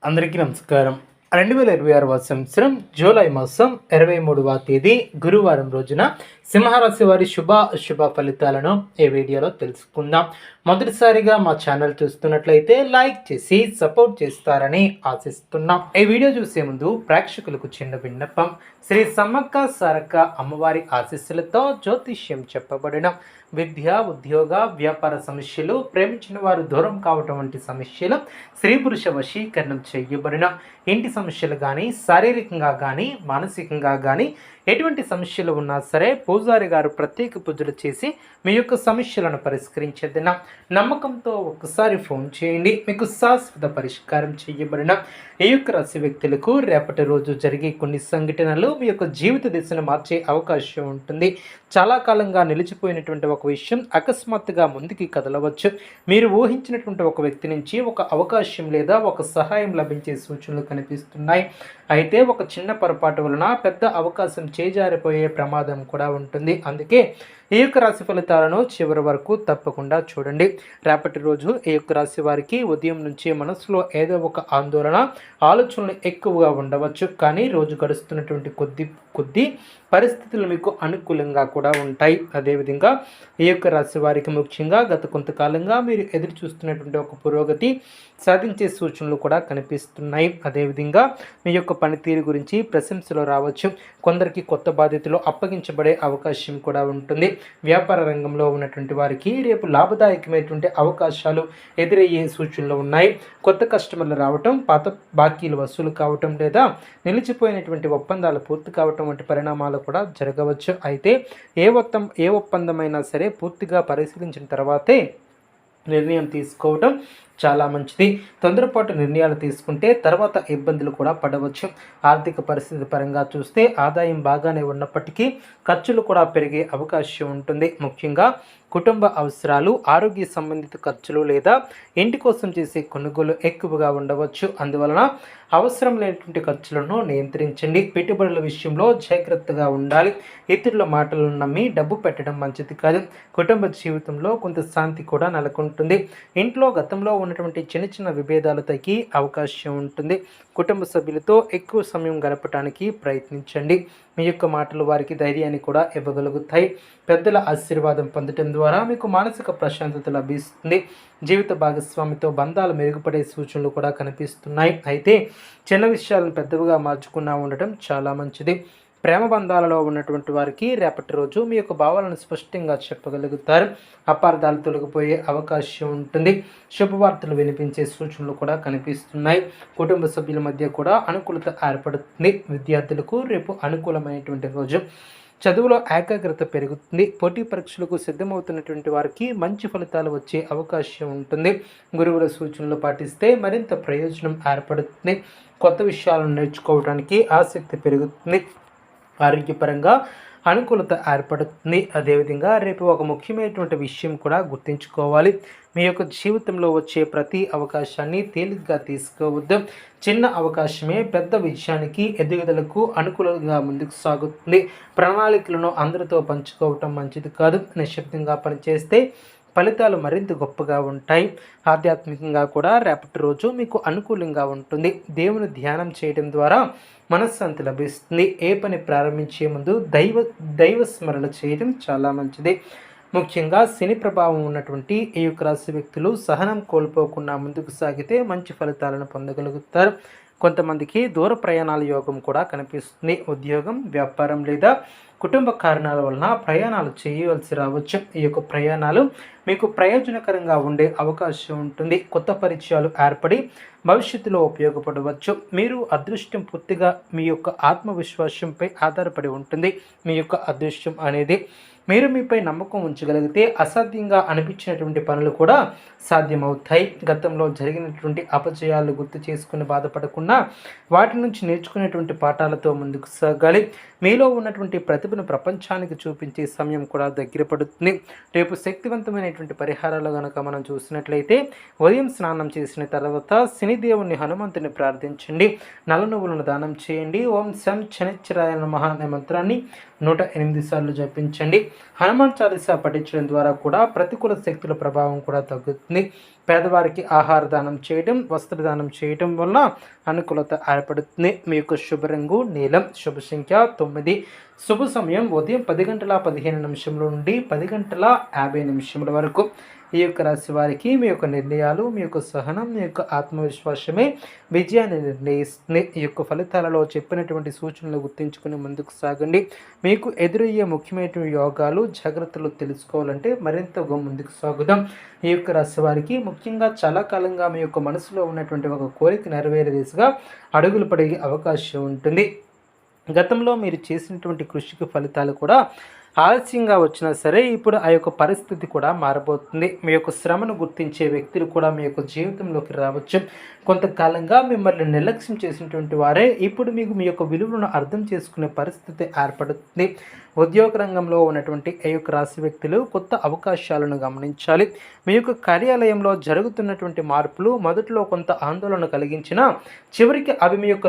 అందరికీ నమస్కారం. 2026 సంవత్సరం జూలై మాసం 23వ తేదీ గురువారం రోజున సింహరాశి వారి అశుభ ఫలితాలను ఈ వీడియోలో తెలుసుకుందాం. మొదటిసారిగా మా ఛానల్ చూస్తున్నట్లయితే లైక్ చేసి సపోర్ట్ చేస్తారని ఆశిస్తున్నాం. ఈ వీడియో చూసే ముందు ప్రేక్షకులకు చిన్న విన్నపం. శ్రీ సమ్మక్క సారక్క అమ్మవారి ఆశీస్సులతో జ్యోతిష్యం చెప్పబడిన విద్య, ఉద్యోగ, వ్యాపార సమస్యలు, ప్రేమించిన వారు దూరం కావటం వంటి సమస్యలు, స్త్రీ పురుష వశీకరణం చేయబడిన ఇంటి సమస్యలు కానీ, శారీరకంగా కానీ, మానసికంగా కానీ ఎటువంటి సమస్యలు ఉన్నా సరే పూజారి గారు ప్రత్యేక పూజలు చేసి మీ యొక్క సమస్యలను పరిష్కరించేదిన నమ్మకంతో ఒక్కసారి ఫోన్ చేయండి. మీకు శాశ్వత పరిష్కారం చేయబడిన ఈ యొక్క రాశి వ్యక్తులకు రేపటి రోజు జరిగే కొన్ని సంఘటనలు మీ యొక్క జీవిత దిశను మార్చే అవకాశం ఉంటుంది. చాలా కాలంగా నిలిచిపోయినటువంటి ఒక విషయం అకస్మాత్తుగా ముందుకి కదలవచ్చు. మీరు ఊహించినటువంటి ఒక వ్యక్తి నుంచి ఒక అవకాశం లేదా ఒక సహాయం లభించే సూచనలు కనిపిస్తున్నాయి. అయితే ఒక చిన్న పొరపాటు వలన పెద్ద అవకాశం చేజారిపోయే ప్రమాదం కూడా ఉంటుంది. అందుకే ఈ యొక్క రాశి ఫలితాలను చివరి వరకు తప్పకుండా చూడండి. రేపటి రోజు ఈ యొక్క రాశి వారికి ఉదయం నుంచి మనసులో ఏదో ఒక ఆందోళన, ఆలోచనలు ఎక్కువగా ఉండవచ్చు. కానీ రోజు గడుస్తున్నటువంటి కొద్ది పరిస్థితులు మీకు అనుకూలంగా కూడా ఉంటాయి. అదేవిధంగా ఈ యొక్క రాశి వారికి ముఖ్యంగా గత కొంతకాలంగా మీరు ఎదురు చూస్తున్నటువంటి ఒక పురోగతి సాధించే సూచనలు కూడా కనిపిస్తున్నాయి. అదేవిధంగా మీ యొక్క పనితీరు గురించి ప్రశంసలు రావచ్చు. కొందరికి కొత్త బాధ్యతలు అప్పగించబడే అవకాశం కూడా ఉంటుంది. వ్యాపార రంగంలో ఉన్నటువంటి వారికి రేపు లాభదాయకమైనటువంటి అవకాశాలు ఎదురయ్యే సూచనలు ఉన్నాయి. కొత్త కస్టమర్లు రావటం, పాత బాకీలు వసూలు కావటం లేదా నిలిచిపోయినటువంటి ఒప్పందాలు పూర్తి కావటం వంటి పరిణామాలు కూడా జరగవచ్చు. అయితే ఏ ఒప్పందమైనా సరే పూర్తిగా పరిశీలించిన తర్వాతే నిర్ణయం తీసుకోవటం చాలా మంచిది. తొందరపాటు నిర్ణయాలు తీసుకుంటే తర్వాత ఇబ్బందులు కూడా పడవచ్చు. ఆర్థిక పరిస్థితి పరంగా చూస్తే ఆదాయం బాగానే ఉన్నప్పటికీ ఖర్చులు కూడా పెరిగే అవకాశం ఉంటుంది. ముఖ్యంగా కుటుంబ అవసరాలు, ఆరోగ్య సంబంధిత ఖర్చులు లేదా ఇంటి కోసం చేసే కొనుగోలు ఎక్కువగా ఉండవచ్చు. అందువలన అవసరం లేనటువంటి ఖర్చులను నియంత్రించండి. పెట్టుబడుల విషయంలో జాగ్రత్తగా ఉండాలి. ఇతరుల మాటలను నమ్మి డబ్బు పెట్టడం మంచిది కాదు. కుటుంబ జీవితంలో కొంత శాంతి కూడా నెలకొంటుంది. ఇంట్లో గతంలో ఉన్నటువంటి చిన్న విభేదాలు తగ్గి అవకాశం ఉంటుంది. కుటుంబ సభ్యులతో ఎక్కువ సమయం గడపడానికి ప్రయత్నించండి. మీ యొక్క మాటలు వారికి ధైర్యాన్ని కూడా ఇవ్వగలుగుతాయి. పెద్దల ఆశీర్వాదం పొందడం ద్వారా మీకు మానసిక ప్రశాంతత లభిస్తుంది. జీవిత భాగస్వామితో బంధాలు మెరుగుపడే సూచనలు కూడా కనిపిస్తున్నాయి. అయితే చిన్న విషయాలను పెద్దవిగా మార్చుకున్నా ఉండటం చాలా మంచిది. ప్రేమ బంధాలలో ఉన్నటువంటి వారికి రేపటి రోజు మీ యొక్క భావాలను స్పష్టంగా చెప్పగలుగుతారు. అపార్థాలు తొలగిపోయే అవకాశం ఉంటుంది. శుభవార్తలు వినిపించే సూచనలు కూడా కనిపిస్తున్నాయి. కుటుంబ సభ్యుల మధ్య కూడా అనుకూలత ఏర్పడుతుంది. విద్యార్థులకు రేపు అనుకూలమైనటువంటి రోజు. చదువులో ఏకాగ్రత పెరుగుతుంది. పోటీ పరీక్షలకు సిద్ధమవుతున్నటువంటి వారికి మంచి ఫలితాలు వచ్చే అవకాశం ఉంటుంది. గురువుల సూచనలు పాటిస్తే మరింత ప్రయోజనం ఏర్పడుతుంది. కొత్త విషయాలను నేర్చుకోవడానికి ఆసక్తి పెరుగుతుంది. ఆరోగ్యపరంగా అనుకూలత ఏర్పడుతుంది. అదేవిధంగా రేపు ఒక ముఖ్యమైనటువంటి విషయం కూడా గుర్తుంచుకోవాలి. మీ యొక్క జీవితంలో వచ్చే ప్రతి అవకాశాన్ని తేలిగ్గా తీసుకోవద్దు. చిన్న అవకాశమే పెద్ద విషయానికి, ఎదుగుదలకు అనుకూలంగా ముందుకు సాగుతుంది. ప్రణాళికలను అందరితో పంచుకోవటం మంచిది కాదు. నిశ్శబ్దంగా పనిచేస్తే ఫలితాలు మరింత గొప్పగా ఉంటాయి. ఆధ్యాత్మికంగా కూడా రేపటి రోజు మీకు అనుకూలంగా ఉంటుంది. దేవుని ధ్యానం చేయడం ద్వారా మనశ్శాంతి లభిస్తుంది. ఏ పని ప్రారంభించే ముందు దైవ స్మరణ చేయడం చాలా మంచిది. ముఖ్యంగా శని ప్రభావం ఉన్నటువంటి ఈ యొక్క రాశి వ్యక్తులు సహనం కోల్పోకుండా ముందుకు సాగితే మంచి ఫలితాలను పొందగలుగుతారు. కొంతమందికి దూర ప్రయాణాల యోగం కూడా కనిపిస్తుంది. ఉద్యోగం, వ్యాపారం లేదా కుటుంబ కారణాల వలన ప్రయాణాలు చేయవలసి రావచ్చు. ఈ యొక్క ప్రయాణాలు మీకు ప్రయోజనకరంగా ఉండే అవకాశం ఉంటుంది. కొత్త పరిచయాలు ఏర్పడి భవిష్యత్తులో ఉపయోగపడవచ్చు. మీరు అదృష్టం పూర్తిగా మీ యొక్క ఆత్మవిశ్వాసంపై ఆధారపడి ఉంటుంది. మీ యొక్క అదృష్టం అనేది మీరు మీపై నమ్మకం ఉంచగలిగితే అసాధ్యంగా అనిపించినటువంటి పనులు కూడా సాధ్యమవుతాయి. గతంలో జరిగినటువంటి అపజయాలు గుర్తు చేసుకుని బాధపడకుండా వాటి నుంచి నేర్చుకునేటువంటి పాఠాలతో ముందుకు సాగాలి. మీలో ఉన్నటువంటి ప్రతిభను ప్రపంచానికి చూపించే సమయం కూడా దగ్గర పడుతుంది. రేపు శక్తివంతమైనటువంటి పరిహారాలు కనుక మనం చూసినట్లయితే ఉదయం స్నానం చేసిన తర్వాత శనిదేవుని హనుమంతుని ప్రార్థించండి. నల్ల నువ్వులను దానం చేయండి. ఓం శం శనిశ్చరాయ నమః అనే మంత్రాన్ని 108 సార్లు జపించండి. హనుమాన్ చాలీసా పఠించడం ద్వారా కూడా ప్రతికూల శక్తుల ప్రభావం కూడా తగ్గుతుంది. పేదవారికి ఆహార దానం చేయడం, వస్త్రదానం చేయడం వల్ల అనుకూలత ఏర్పడుతుంది. మీ యొక్క శుభ రంగు నీలం, శుభ సంఖ్య 9, శుభ సమయం ఉదయం 10:15 నుండి 10:50 వరకు. ఈ యొక్క రాశి వారికి మీ యొక్క నిర్ణయాలు, మీ యొక్క సహనం, మీ యొక్క ఆత్మవిశ్వాసమే విజయాన్ని నిర్ణయిస్తుంది. ఈ యొక్క ఫలితాలలో చెప్పినటువంటి సూచనలు గుర్తుంచుకుని ముందుకు సాగండి. మీకు ఎదురయ్యే ముఖ్యమైన యోగాలు, జాగ్రత్తలు తెలుసుకోవాలంటే మరింతగా ముందుకు సాగుదాం. ఈ యొక్క రాశి వారికి ముఖ్యంగా చాలా కాలంగా మీ యొక్క మనసులో ఉన్నటువంటి ఒక కోరిక నెరవేరే దిశగా అడుగులు పడే అవకాశం ఉంటుంది. గతంలో మీరు చేసినటువంటి కృషికి ఫలితాలు కూడా ఆలస్యంగా వచ్చినా సరే ఇప్పుడు ఆ యొక్క పరిస్థితి కూడా మారబోతుంది. మీ యొక్క శ్రమను గుర్తించే వ్యక్తులు కూడా మీ యొక్క జీవితంలోకి రావచ్చు. కొంతకాలంగా మిమ్మల్ని నిర్లక్ష్యం చేసినటువంటి వారే ఇప్పుడు మీకు మీ యొక్క విలువలను అర్థం చేసుకునే పరిస్థితి ఏర్పడుతుంది. ఉద్యోగ రంగంలో ఉన్నటువంటి ఈ యొక్క రాశి వ్యక్తులు కొత్త అవకాశాలను గమనించాలి. మీ యొక్క కార్యాలయంలో జరుగుతున్నటువంటి మార్పులు మొదట్లో కొంత ఆందోళన కలిగించినా చివరికి అవి మీ యొక్క